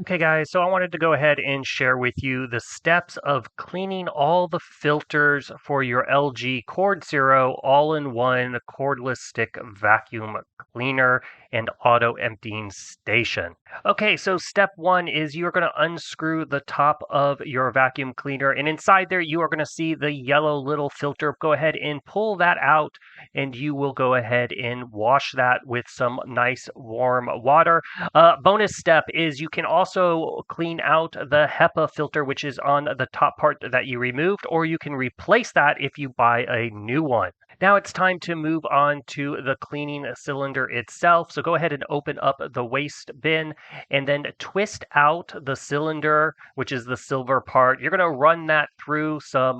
Okay, guys, so I wanted to go ahead and share with you the steps of cleaning all the filters for your LG CordZero all-in-one cordless stick vacuum cleaner and auto emptying station. Okay, so step one is you're going to unscrew the top of your vacuum cleaner, and inside there you are going to see the yellow little filter. Go ahead and pull that out, and you will go ahead and wash that with some nice warm water. Bonus step is you can also clean out the HEPA filter, which is on the top part that you removed, or you can replace that if you buy a new one. Now it's time to move on to the cleaning cylinder itself. So go ahead and open up the waste bin and then twist out the cylinder, which is the silver part. You're going to run that through some,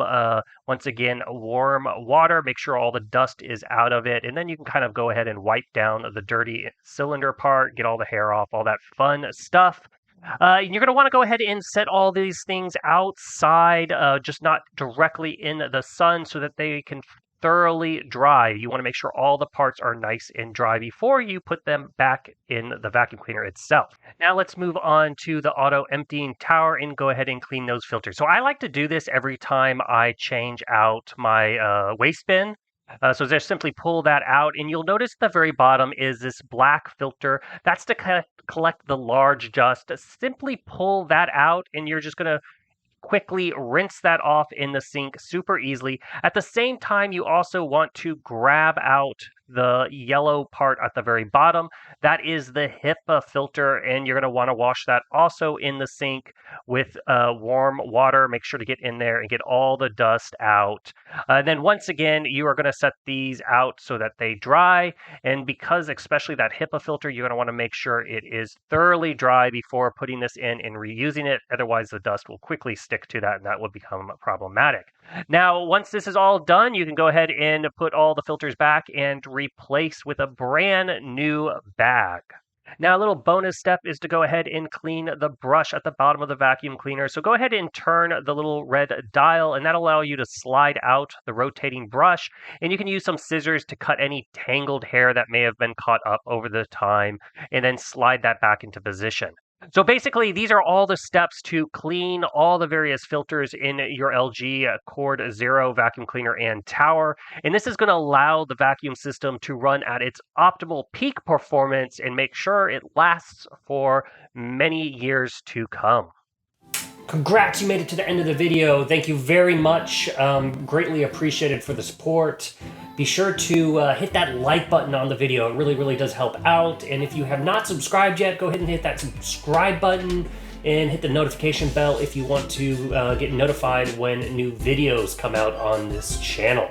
once again, warm water. Make sure all the dust is out of it. And then you can kind of go ahead and wipe down the dirty cylinder part, get all the hair off, all that fun stuff. You're going to want to go ahead and set all these things outside, just not directly in the sun so that they can thoroughly dry. You want to make sure all the parts are nice and dry before you put them back in the vacuum cleaner itself. Now let's move on to the auto emptying tower and go ahead and clean those filters. So I like to do this every time I change out my waste bin. So just simply pull that out, and you'll notice at the very bottom is this black filter. That's to collect the large dust. Simply pull that out, and you're just going to quickly rinse that off in the sink super easily. At the same time, you also want to grab out the yellow part at the very bottom. That is the HEPA filter, and you're going to want to wash that also in the sink with warm water. Make sure to get in there and get all the dust out. Then once again, you are going to set these out so that they dry. And because especially that HEPA filter, you're going to want to make sure it is thoroughly dry before putting this in and reusing it. Otherwise, the dust will quickly stick to that, and that will become problematic. Now, once this is all done, you can go ahead and put all the filters back and replace with a brand new bag. Now, a little bonus step is to go ahead and clean the brush at the bottom of the vacuum cleaner. So go ahead and turn the little red dial, and that'll allow you to slide out the rotating brush. And you can use some scissors to cut any tangled hair that may have been caught up over the time, and then slide that back into position. So basically, these are all the steps to clean all the various filters in your LG CordZero vacuum cleaner and tower. And this is going to allow the vacuum system to run at its optimal peak performance and make sure it lasts for many years to come. Congrats, you made it to the end of the video. Thank you very much. Greatly appreciated for the support. Be sure to hit that like button on the video. It really, really does help out. And if you have not subscribed yet, go ahead and hit that subscribe button and hit the notification bell if you want to get notified when new videos come out on this channel.